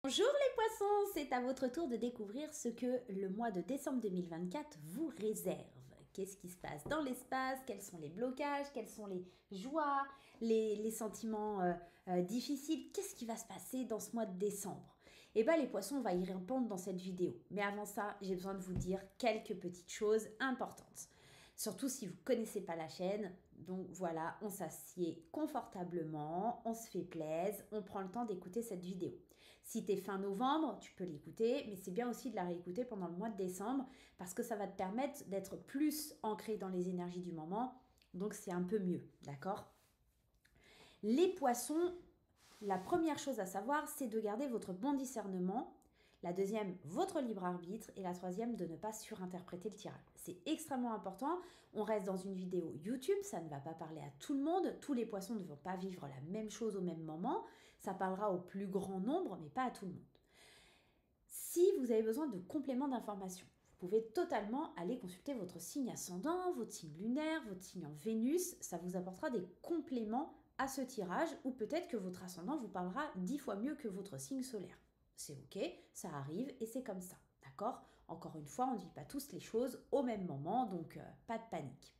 Bonjour les poissons, c'est à votre tour de découvrir ce que le mois de décembre 2024 vous réserve. Qu'est-ce qui se passe dans l'espace? Quels sont les blocages? Quelles sont les joies? Les sentiments difficiles? Qu'est-ce qui va se passer dans ce mois de décembre? Eh bien les poissons, on va y répondre dans cette vidéo. Mais avant ça, j'ai besoin de vous dire quelques petites choses importantes. Surtout si vous ne connaissez pas la chaîne. Donc voilà, on s'assied confortablement, on se fait plaisir, on prend le temps d'écouter cette vidéo. Si tu es fin novembre, tu peux l'écouter, mais c'est bien aussi de la réécouter pendant le mois de décembre parce que ça va te permettre d'être plus ancré dans les énergies du moment. Donc c'est un peu mieux, d'accord? Les poissons, la première chose à savoir, c'est de garder votre bon discernement. La deuxième, votre libre arbitre. Et la troisième, de ne pas surinterpréter le tirage. C'est extrêmement important. On reste dans une vidéo YouTube, ça ne va pas parler à tout le monde. Tous les poissons ne vont pas vivre la même chose au même moment. Ça parlera au plus grand nombre, mais pas à tout le monde. Si vous avez besoin de compléments d'information, vous pouvez totalement aller consulter votre signe ascendant, votre signe lunaire, votre signe en Vénus. Ça vous apportera des compléments à ce tirage, ou peut-être que votre ascendant vous parlera 10 fois mieux que votre signe solaire. C'est ok, ça arrive et c'est comme ça, d'accord? Encore une fois, on ne vit pas tous les choses au même moment, donc pas de panique.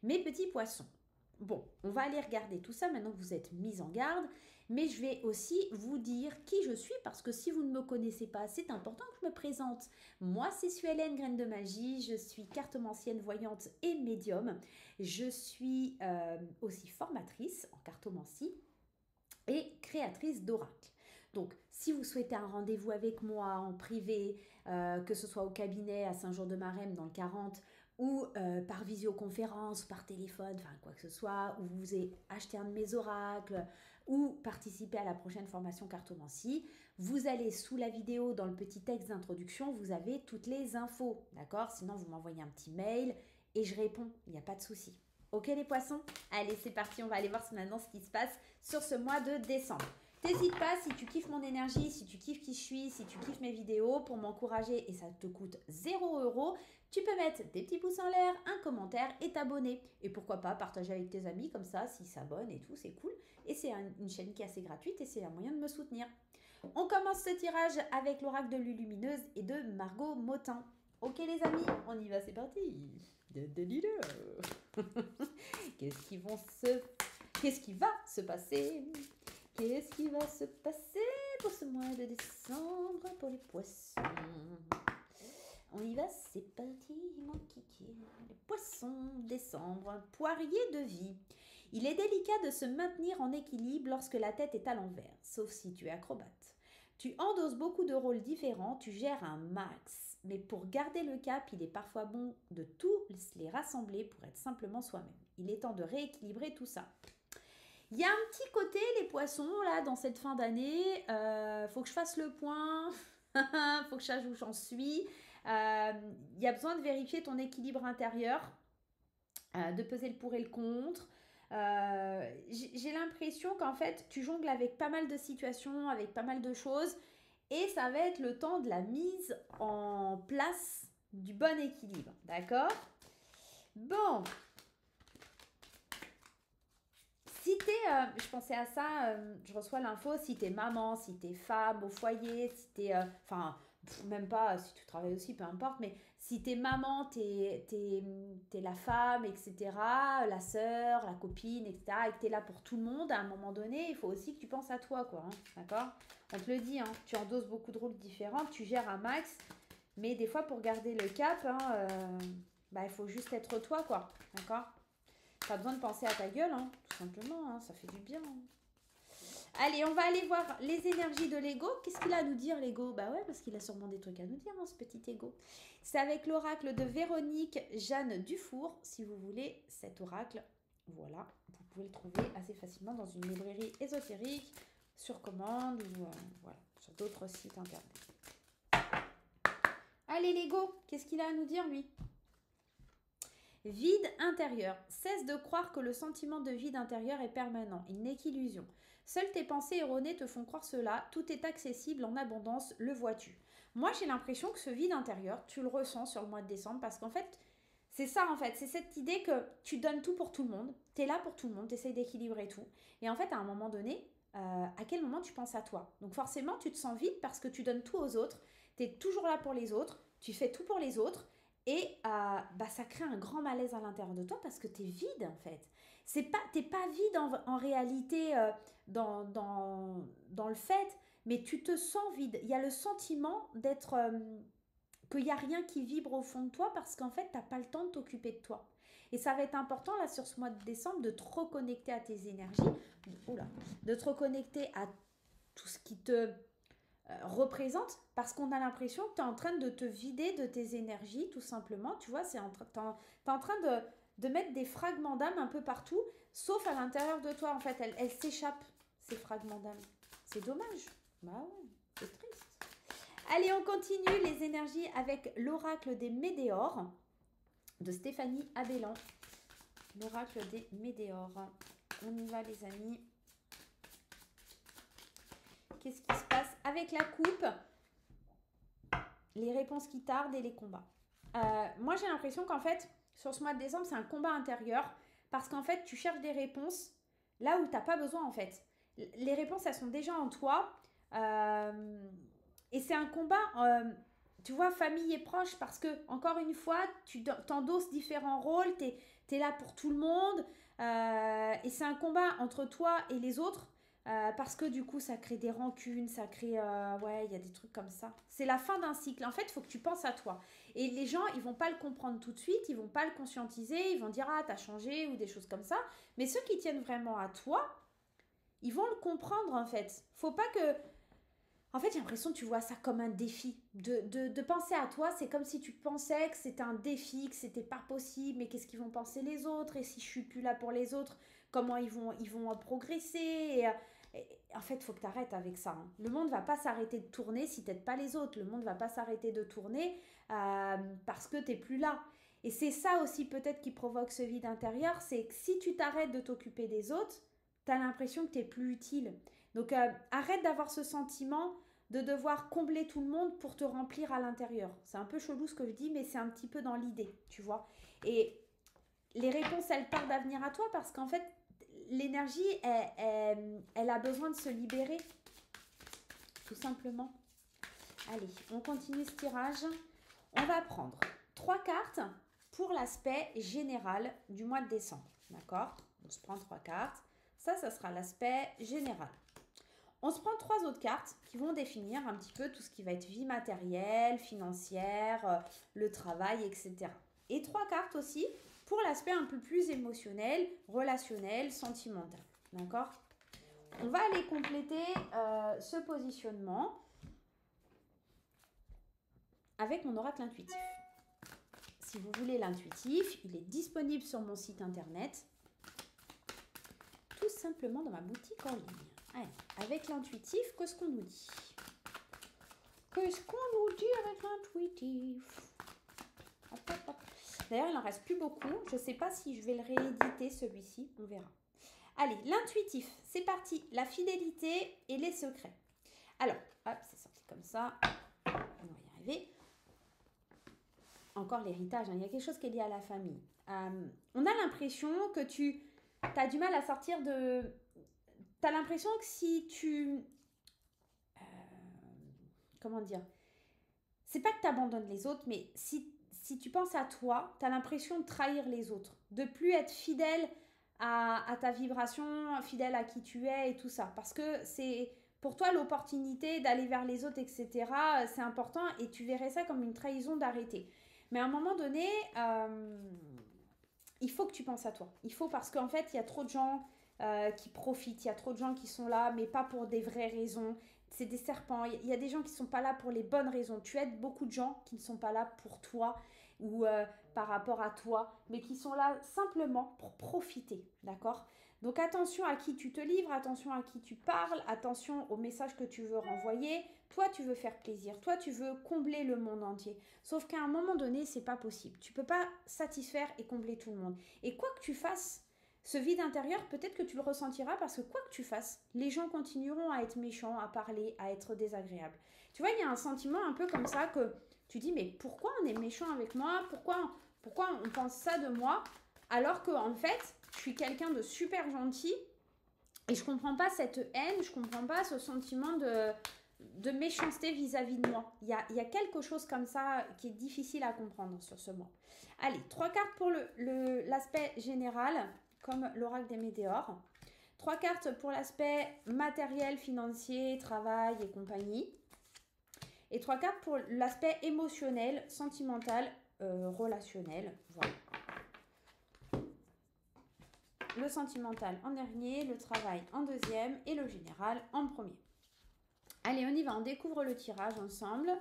Mes petits poissons, bon, on va aller regarder tout ça maintenant que vous êtes mis en garde, mais je vais aussi vous dire qui je suis parce que si vous ne me connaissez pas, c'est important que je me présente. Moi, c'est Suélène Graine de Magie, je suis cartomancienne voyante et médium. Je suis aussi formatrice en cartomancie et créatrice d'oracles. Donc, si vous souhaitez un rendez-vous avec moi en privé, que ce soit au cabinet à Saint-Jean-de-Maremme dans le 40 ou par visioconférence, par téléphone, enfin quoi que ce soit, ou vous avez acheté un de mes oracles ou participé à la prochaine formation cartomancie, vous allez sous la vidéo, dans le petit texte d'introduction, vous avez toutes les infos, d'accord? Sinon, vous m'envoyez un petit mail et je réponds, il n'y a pas de souci. Ok les poissons? Allez, c'est parti, on va aller voir maintenant ce qui se passe sur ce mois de décembre. T'hésites pas, si tu kiffes mon énergie, si tu kiffes qui je suis, si tu kiffes mes vidéos, pour m'encourager et ça te coûte 0 €, tu peux mettre des petits pouces en l'air, un commentaire et t'abonner. Et pourquoi pas partager avec tes amis, comme ça, s'ils s'abonnent et tout, c'est cool. Et c'est une chaîne qui est assez gratuite et c'est un moyen de me soutenir. On commence ce tirage avec l'oracle de Lulumineuse et de Margot Motin. Ok les amis, on y va, c'est parti. Qu'est-ce qui va se passer? Qu'est-ce qui va se passer pour ce mois de décembre pour les poissons? On y va, c'est parti, mon kiki. Les poissons, décembre, poirier de vie. Il est délicat de se maintenir en équilibre lorsque la tête est à l'envers, sauf si tu es acrobate. Tu endosses beaucoup de rôles différents, tu gères un max. Mais pour garder le cap, il est parfois bon de tous les rassembler pour être simplement soi-même. Il est temps de rééquilibrer tout ça. Il y a un petit côté, les poissons, là, dans cette fin d'année. Faut que je fasse le point. Faut que je sache où j'en suis. Il y a besoin de vérifier ton équilibre intérieur, de peser le pour et le contre. J'ai l'impression qu'en fait, tu jongles avec pas mal de situations, avec pas mal de choses. Et ça va être le temps de la mise en place du bon équilibre. D'accord? Bon, si t'es, je pensais à ça, je reçois l'info, si t'es maman, si t'es femme au foyer, si t'es, enfin, même pas, si tu travailles aussi, peu importe, mais si t'es maman, t'es la femme, etc., la sœur, la copine, etc., et que t'es là pour tout le monde, à un moment donné, il faut aussi que tu penses à toi, quoi, hein, d'accord? On te le dit, hein, tu endosses beaucoup de rôles différents, tu gères un max, mais des fois, pour garder le cap, hein, bah, il faut juste être toi, quoi, d'accord? Pas besoin de penser à ta gueule, hein, tout simplement, hein, ça fait du bien. Hein. Allez, on va aller voir les énergies de l'ego. Qu'est-ce qu'il a à nous dire, l'ego? Bah ouais, parce qu'il a sûrement des trucs à nous dire, hein, ce petit ego. C'est avec l'oracle de Véronique Jeanne Dufour, si vous voulez cet oracle. Voilà, vous pouvez le trouver assez facilement dans une librairie ésotérique, sur commande ou voilà, sur d'autres sites internet. Allez, l'ego, qu'est-ce qu'il a à nous dire, lui? Vide intérieur. Cesse de croire que le sentiment de vide intérieur est permanent. Il n'est qu'illusion. Seules tes pensées erronées te font croire cela. Tout est accessible en abondance. Le vois-tu? Moi, j'ai l'impression que ce vide intérieur, tu le ressens sur le mois de décembre parce qu'en fait, c'est ça en fait. C'est cette idée que tu donnes tout pour tout le monde. Tu es là pour tout le monde. Tu essayes d'équilibrer tout. Et en fait, à un moment donné, à quel moment tu penses à toi. Donc forcément, tu te sens vide parce que tu donnes tout aux autres, tu es toujours là pour les autres, tu fais tout pour les autres, et ça crée un grand malaise à l'intérieur de toi parce que tu es vide en fait. T'es pas vide en réalité dans le fait, mais tu te sens vide. Il y a le sentiment d'être... qu'il n'y a rien qui vibre au fond de toi parce qu'en fait, tu n'as pas le temps de t'occuper de toi. Et ça va être important là sur ce mois de décembre de te reconnecter à tes énergies, oula, de te reconnecter à tout ce qui te représente parce qu'on a l'impression que tu es en train de te vider de tes énergies tout simplement. Tu vois, tu es en train de mettre des fragments d'âme un peu partout, sauf à l'intérieur de toi. En fait, elles s'échappent, ces fragments d'âme. C'est dommage. Bah ouais, c'est triste. Allez, on continue les énergies avec l'oracle des Médéores de Stéphanie Abellan. L'oracle des Médéores. On y va les amis. Qu'est-ce qui se passe avec la coupe? Les réponses qui tardent et les combats. Moi j'ai l'impression qu'en fait, sur ce mois de décembre, c'est un combat intérieur parce qu'en fait, tu cherches des réponses là où tu n'as pas besoin en fait. Les réponses, elles sont déjà en toi. Et c'est un combat, tu vois, famille et proche, parce que, encore une fois, tu t'endosses différents rôles, tu es là pour tout le monde, et c'est un combat entre toi et les autres, parce que du coup, ça crée des rancunes, ça crée, ouais, il y a des trucs comme ça. C'est la fin d'un cycle. En fait, il faut que tu penses à toi. Et les gens, ils vont pas le comprendre tout de suite, ils vont pas le conscientiser, ils vont dire, ah, t'as changé, ou des choses comme ça. Mais ceux qui tiennent vraiment à toi, ils vont le comprendre, en fait. Faut pas que... En fait, j'ai l'impression que tu vois ça comme un défi. De penser à toi, c'est comme si tu pensais que c'était un défi, que c'était pas possible, mais qu'est-ce qu'ils vont penser les autres? Et si je suis plus là pour les autres, comment ils vont progresser? En fait, il faut que tu arrêtes avec ça. Hein. Le monde va pas s'arrêter de tourner si t'aides pas les autres. Le monde va pas s'arrêter de tourner parce que t'es plus là. Et c'est ça aussi peut-être qui provoque ce vide intérieur, c'est que si tu t'arrêtes de t'occuper des autres, tu as l'impression que tu n'es plus utile. Donc arrête d'avoir ce sentiment de devoir combler tout le monde pour te remplir à l'intérieur. C'est un peu chelou ce que je dis, mais c'est un petit peu dans l'idée, tu vois. Et les réponses, elles tardent à venir à toi parce qu'en fait, l'énergie, elle a besoin de se libérer, tout simplement. Allez, on continue ce tirage. On va prendre 3 cartes pour l'aspect général du mois de décembre. D'accord? On se prend 3 cartes. Ça sera l'aspect général. On se prend 3 autres cartes qui vont définir un petit peu tout ce qui va être vie matérielle, financière, le travail, etc. Et 3 cartes aussi pour l'aspect un peu plus émotionnel, relationnel, sentimental. D'accord? On va aller compléter ce positionnement avec mon oracle intuitif. Si vous voulez l'intuitif, il est disponible sur mon site internet, tout simplement dans ma boutique en ligne. Allez, avec l'intuitif, qu'est-ce qu'on nous dit? Qu'est-ce qu'on nous dit avec l'intuitif? D'ailleurs, il n'en reste plus beaucoup. Je ne sais pas si je vais le rééditer, celui-ci. On verra. Allez, l'intuitif, c'est parti. La fidélité et les secrets. Alors, hop, c'est sorti comme ça. On va y arriver. Encore l'héritage, hein. Il y a quelque chose qui est lié à la famille. On a l'impression que tu as du mal à sortir de... Tu as l'impression que si tu... comment dire? C'est pas que tu abandonnes les autres, mais si tu penses à toi, tu as l'impression de trahir les autres, de plus être fidèle à ta vibration, fidèle à qui tu es et tout ça. Parce que c'est pour toi l'opportunité d'aller vers les autres, etc. C'est important et tu verrais ça comme une trahison d'arrêter. Mais à un moment donné, il faut que tu penses à toi. Il faut parce qu'en fait, il y a trop de gens qui profitent, il y a trop de gens qui sont là, mais pas pour des vraies raisons. C'est des serpents. Il y a des gens qui ne sont pas là pour les bonnes raisons. Tu aides beaucoup de gens qui ne sont pas là pour toi ou par rapport à toi, mais qui sont là simplement pour profiter, d'accord? Donc attention à qui tu te livres, attention à qui tu parles, attention au message que tu veux renvoyer. Toi, tu veux faire plaisir, toi, tu veux combler le monde entier. Sauf qu'à un moment donné, c'est pas possible. Tu peux pas satisfaire et combler tout le monde. Et quoi que tu fasses, ce vide intérieur, peut-être que tu le ressentiras parce que quoi que tu fasses, les gens continueront à être méchants, à parler, à être désagréables. Tu vois, il y a un sentiment un peu comme ça que tu dis, mais pourquoi on est méchant avec moi? Pourquoi on pense ça de moi? Alors qu'en fait, je suis quelqu'un de super gentil. Et je comprends pas cette haine, je comprends pas ce sentiment de méchanceté vis-à-vis de moi. Il y a quelque chose comme ça qui est difficile à comprendre sur ce mois. Allez, 3 cartes pour l'aspect général, comme l'oracle des météores. 3 cartes pour l'aspect matériel, financier, travail et compagnie. Et 3 cartes pour l'aspect émotionnel, sentimental, relationnel. Voilà. Le sentimental en dernier, le travail en deuxième et le général en premier. Allez, on y va, on découvre le tirage ensemble.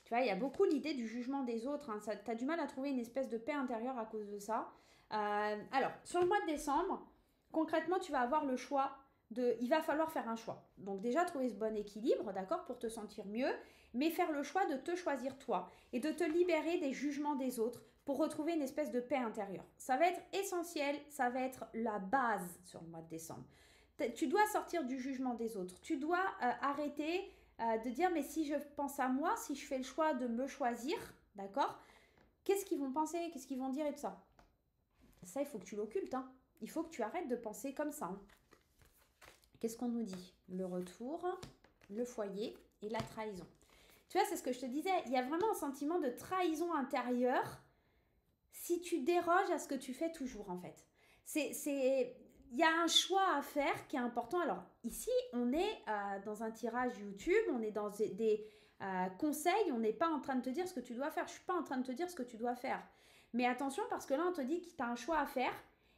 Tu vois, il y a beaucoup l'idée du jugement des autres. Hein. Tu as du mal à trouver une espèce de paix intérieure à cause de ça. Alors, sur le mois de décembre, concrètement, tu vas avoir le choix il va falloir faire un choix. Donc déjà, trouver ce bon équilibre, d'accord, pour te sentir mieux, mais faire le choix de te choisir toi et de te libérer des jugements des autres pour retrouver une espèce de paix intérieure. Ça va être essentiel, ça va être la base sur le mois de décembre. Tu dois sortir du jugement des autres. Tu dois arrêter de dire, mais si je pense à moi, si je fais le choix de me choisir, d'accord, qu'est-ce qu'ils vont penser, qu'est-ce qu'ils vont dire et tout ça. Ça, il faut que tu l'occultes. Hein. Il faut que tu arrêtes de penser comme ça. Hein. Qu'est-ce qu'on nous dit? Le retour, le foyer et la trahison. Tu vois, c'est ce que je te disais. Il y a vraiment un sentiment de trahison intérieure si tu déroges à ce que tu fais toujours, en fait. Il y a un choix à faire qui est important. Alors, ici, on est dans un tirage YouTube, on est dans des conseils, on n'est pas en train de te dire ce que tu dois faire. Je ne suis pas en train de te dire ce que tu dois faire. Mais attention, parce que là, on te dit que tu as un choix à faire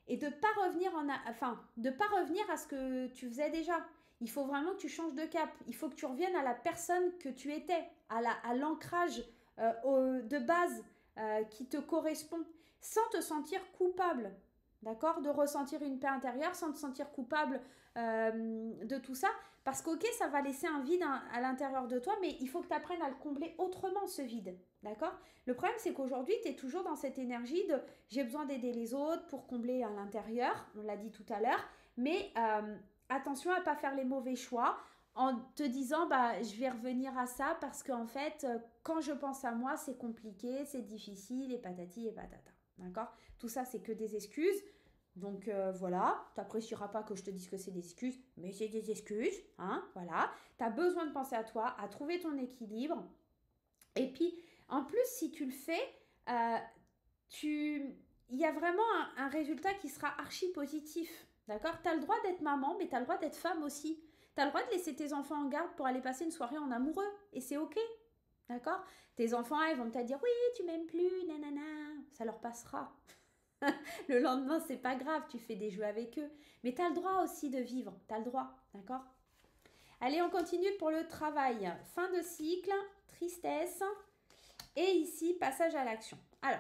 et de ne pas revenir à ce que tu faisais déjà. Il faut vraiment que tu changes de cap. Il faut que tu reviennes à la personne que tu étais, à l'ancrage de base qui te correspond, sans te sentir coupable. D'accord? De ressentir une paix intérieure sans te sentir coupable de tout ça. Parce qu'ok, ça va laisser un vide à l'intérieur de toi, mais il faut que tu apprennes à le combler autrement, ce vide. D'accord? Le problème, c'est qu'aujourd'hui, tu es toujours dans cette énergie de j'ai besoin d'aider les autres pour combler à l'intérieur. On l'a dit tout à l'heure. Mais attention à ne pas faire les mauvais choix en te disant je vais revenir à ça parce qu'en fait, quand je pense à moi, c'est compliqué, c'est difficile et patati et patata. D'accord? Tout ça, c'est que des excuses. Donc voilà, tu n'apprécieras pas que je te dise que c'est des excuses, mais c'est des excuses. Hein, voilà. Tu as besoin de penser à toi, à trouver ton équilibre. Et puis, en plus, si tu le fais, il y a vraiment un résultat qui sera archi positif. D'accord? Tu as le droit d'être maman, mais tu as le droit d'être femme aussi. Tu as le droit de laisser tes enfants en garde pour aller passer une soirée en amoureux. Et c'est ok. D'accord? Tes enfants, ils vont te dire oui, tu m'aimes plus, nanana. Ça leur passera. Le lendemain, c'est pas grave, tu fais des jeux avec eux. Mais tu as le droit aussi de vivre. Tu as le droit. D'accord? Allez, on continue pour le travail. Fin de cycle, tristesse. Et ici, passage à l'action. Alors,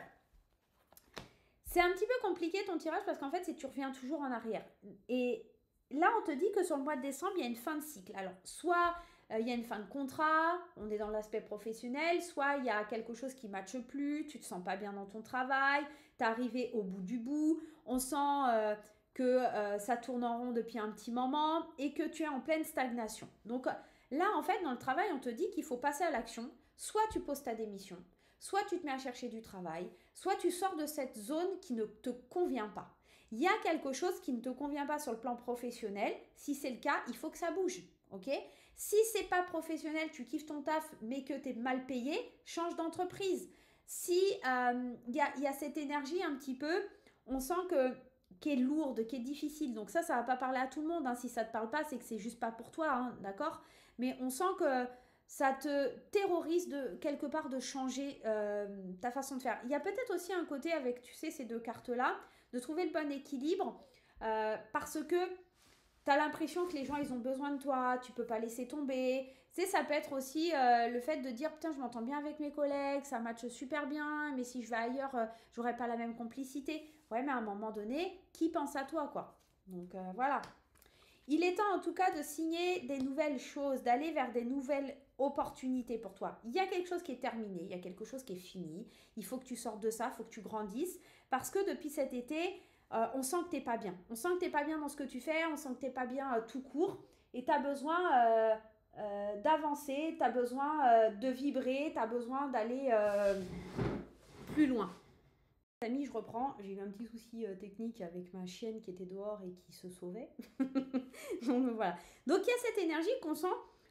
c'est un petit peu compliqué ton tirage parce qu'en fait, tu reviens toujours en arrière. Et là, on te dit que sur le mois de décembre, il y a une fin de cycle. Alors, soit il y a une fin de contrat, on est dans l'aspect professionnel, soit il y a quelque chose qui ne matche plus, tu ne te sens pas bien dans ton travail, tu es arrivé au bout du bout, on sent que ça tourne en rond depuis un petit moment et que tu es en pleine stagnation. Donc là, en fait, dans le travail, on te dit qu'il faut passer à l'action. Soit tu poses ta démission, soit tu te mets à chercher du travail, soit tu sors de cette zone qui ne te convient pas. Il y a quelque chose qui ne te convient pas sur le plan professionnel. Si c'est le cas, il faut que ça bouge. Ok? Si c'est pas professionnel, tu kiffes ton taf, mais que tu es mal payé, change d'entreprise. Si y a cette énergie un petit peu, on sent qui est lourde, qui est difficile. Donc ça va pas parler à tout le monde. Hein. Si ça te parle pas, c'est que c'est juste pas pour toi, hein, d'accord? Mais on sent que ça te terrorise quelque part de changer ta façon de faire. Il y a peut-être aussi un côté avec, tu sais, ces deux cartes-là, de trouver le bon équilibre parce que tu as l'impression que les gens, ils ont besoin de toi, tu peux pas laisser tomber. Tu sais, ça peut être aussi le fait de dire, putain, je m'entends bien avec mes collègues, ça matche super bien, mais si je vais ailleurs, j'aurai pas la même complicité. Ouais, mais à un moment donné, qui pense à toi, quoi? Donc voilà. Il est temps en tout cas de signer des nouvelles choses, d'aller vers des nouvelles opportunités pour toi. Il y a quelque chose qui est terminé, il y a quelque chose qui est fini. Il faut que tu sortes de ça, il faut que tu grandisses. Parce que depuis cet été, on sent que tu n'es pas bien. On sent que tu n'es pas bien dans ce que tu fais, on sent que tu n'es pas bien tout court. Et tu as besoin d'avancer, tu as besoin de vibrer, tu as besoin d'aller plus loin. Amis, je reprends. J'ai eu un petit souci technique avec ma chienne qui était dehors et qui se sauvait. Donc voilà. Donc il y a cette énergie qu'on sent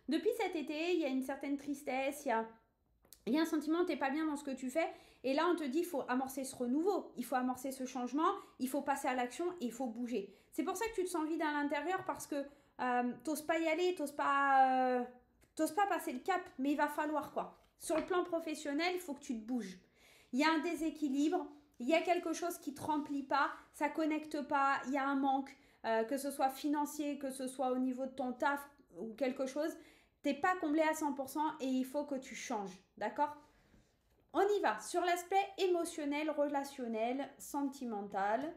depuis cet été. Il y a une certaine tristesse. Il y a un sentiment, t'es pas bien dans ce que tu fais. Et là, on te dit, il faut amorcer ce renouveau. Il faut amorcer ce changement. Il faut passer à l'action et il faut bouger. C'est pour ça que tu te sens vide à l'intérieur parce que t'oses pas y aller, t'oses pas passer le cap. Mais il va falloir quoi. Sur le plan professionnel, il faut que tu te bouges. Il y a un déséquilibre. Il y a quelque chose qui ne te remplit pas, ça ne connecte pas, il y a un manque, que ce soit financier, que ce soit au niveau de ton taf ou quelque chose, tu n'es pas comblé à 100% et il faut que tu changes, d'accord? On y va, sur l'aspect émotionnel, relationnel, sentimental.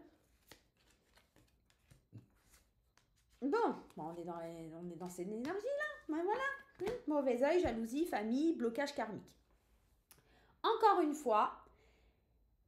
Bon, on est dans cette énergie-là, ben voilà. Mauvais œil, jalousie, famille, blocage karmique. Encore une fois,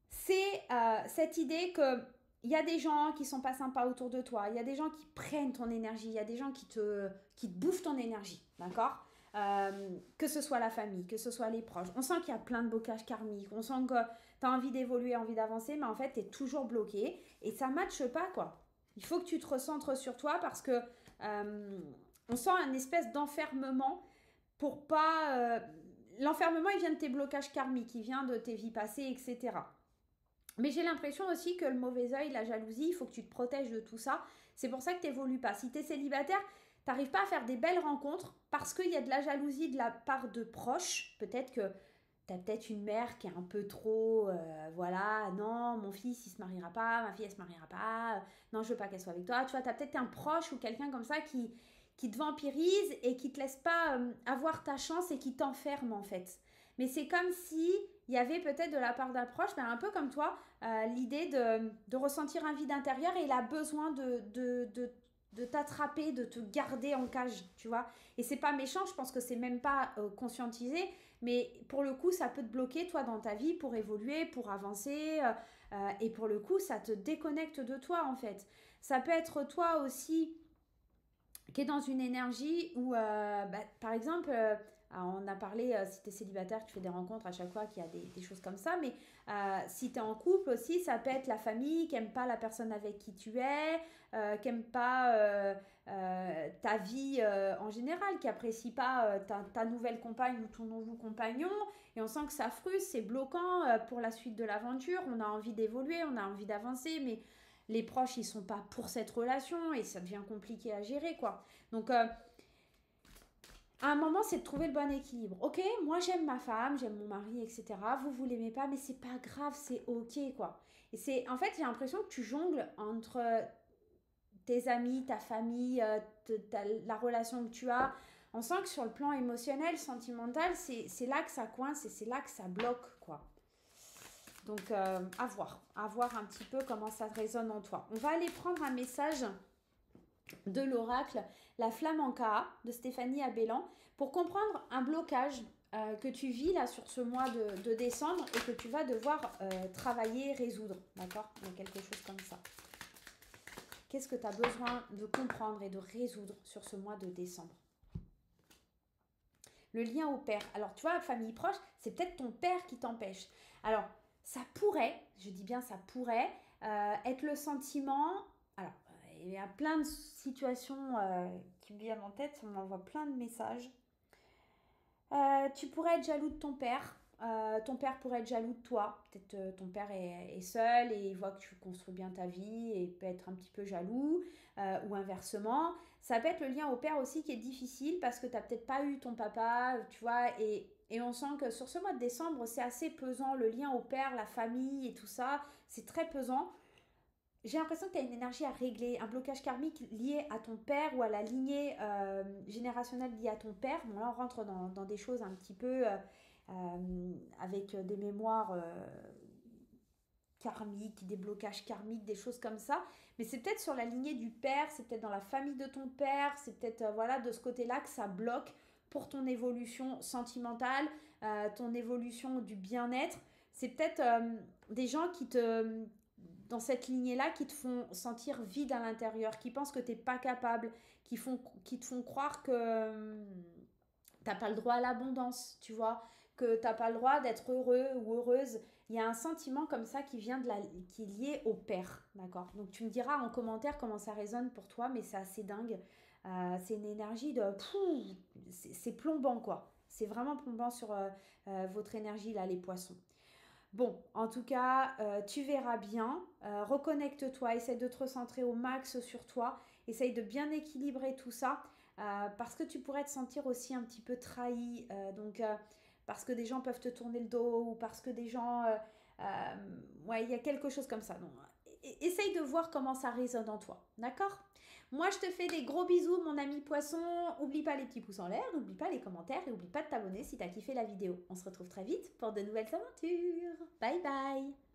c'est cette idée que il y a des gens qui sont pas sympas autour de toi, il y a des gens qui prennent ton énergie, il y a des gens qui te bouffent ton énergie, d'accord? Que ce soit la famille, que ce soit les proches. On sent qu'il y a plein de blocages karmiques, on sent que tu as envie d'évoluer, envie d'avancer, mais en fait, tu es toujours bloqué et ça ne matche pas, quoi. Il faut que tu te recentres sur toi parce que on sent un espèce d'enfermement pour pas... l'enfermement, il vient de tes blocages karmiques, il vient de tes vies passées, etc. Mais j'ai l'impression aussi que le mauvais œil, la jalousie, il faut que tu te protèges de tout ça. C'est pour ça que tu n'évolues pas. Si tu es célibataire, tu n'arrives pas à faire des belles rencontres parce qu'il y a de la jalousie de la part de proches. Peut-être que tu as peut-être une mère qui est un peu trop, voilà, non, mon fils, il se mariera pas, ma fille, elle se mariera pas, non, je veux pas qu'elle soit avec toi. Tu vois, tu as peut-être un proche ou quelqu'un comme ça qui te vampirise et qui te laisse pas avoir ta chance et qui t'enferme en fait. Mais c'est comme si il y avait peut-être de la part d'un proche, mais un peu comme toi, l'idée de ressentir un vide intérieur et il a besoin de t'attraper, de te garder en cage, tu vois. Et c'est pas méchant, je pense que c'est même pas conscientisé, mais pour le coup, ça peut te bloquer, toi, dans ta vie, pour évoluer, pour avancer, et pour le coup, ça te déconnecte de toi, en fait. Ça peut être toi aussi qui est dans une énergie où, par exemple, on a parlé, si tu es célibataire, tu fais des rencontres à chaque fois qu'il y a des choses comme ça, mais si tu es en couple aussi, ça peut être la famille qui n'aime pas la personne avec qui tu es, qui n'aime pas ta vie en général, qui n'apprécie pas ta nouvelle compagne ou ton nouveau compagnon, et on sent que ça frustre, c'est bloquant pour la suite de l'aventure, on a envie d'évoluer, on a envie d'avancer, mais les proches, ils sont pas pour cette relation et ça devient compliqué à gérer, quoi. Donc, à un moment, c'est de trouver le bon équilibre. Ok, moi j'aime ma femme, j'aime mon mari, etc. Vous l'aimez pas, mais c'est pas grave, c'est ok, quoi. Et c'est, en fait, j'ai l'impression que tu jongles entre tes amis, ta famille, la relation que tu as. On sent que sur le plan émotionnel, sentimental, c'est là que ça coince et c'est là que ça bloque, quoi. Donc, à voir un petit peu comment ça résonne en toi. On va aller prendre un message de l'oracle, la flamenca de Stéphanie Abellan, pour comprendre un blocage que tu vis là sur ce mois de décembre et que tu vas devoir travailler, résoudre. D'accord? Il y a quelque chose comme ça. Qu'est-ce que tu as besoin de comprendre et de résoudre sur ce mois de décembre? Le lien au père. Alors, tu vois, famille proche, c'est peut-être ton père qui t'empêche. Alors, ça pourrait, je dis bien ça pourrait, être le sentiment. Alors, il y a plein de situations qui me viennent en tête, on m'envoie plein de messages. Tu pourrais être jaloux de ton père pourrait être jaloux de toi. Peut-être ton père est seul et il voit que tu construis bien ta vie et peut être un petit peu jaloux ou inversement. Ça peut être le lien au père aussi qui est difficile parce que tu n'as peut-être pas eu ton papa, tu vois, et on sent que sur ce mois de décembre, c'est assez pesant, le lien au père, la famille et tout ça, c'est très pesant. J'ai l'impression que tu as une énergie à régler, un blocage karmique lié à ton père ou à la lignée générationnelle liée à ton père. Bon, là, on rentre dans des choses un petit peu avec des mémoires karmiques, des blocages karmiques, des choses comme ça. Mais c'est peut-être sur la lignée du père, c'est peut-être dans la famille de ton père, c'est peut-être voilà, de ce côté-là que ça bloque pour ton évolution sentimentale, ton évolution du bien-être. C'est peut-être des gens qui te dans cette lignée-là qui te font sentir vide à l'intérieur, qui pensent que tu n'es pas capable, qui te font croire que tu n'as pas le droit à l'abondance, tu vois, que tu n'as pas le droit d'être heureux ou heureuse. Il y a un sentiment comme ça qui est lié au père, d'accord? Donc tu me diras en commentaire comment ça résonne pour toi, mais c'est assez dingue. C'est une énergie de... C'est plombant, quoi. C'est vraiment plombant sur votre énergie, là, les poissons. Bon, en tout cas, tu verras bien. Reconnecte-toi, essaie de te recentrer au max sur toi. Essaye de bien équilibrer tout ça parce que tu pourrais te sentir aussi un petit peu trahi. Parce que des gens peuvent te tourner le dos ou parce que des gens... ouais, il y a quelque chose comme ça. Donc, essaye de voir comment ça résonne en toi. D'accord? Moi, je te fais des gros bisous, mon ami poisson. Oublie pas les petits pouces en l'air, n'oublie pas les commentaires et oublie pas de t'abonner si t'as kiffé la vidéo. On se retrouve très vite pour de nouvelles aventures. Bye bye!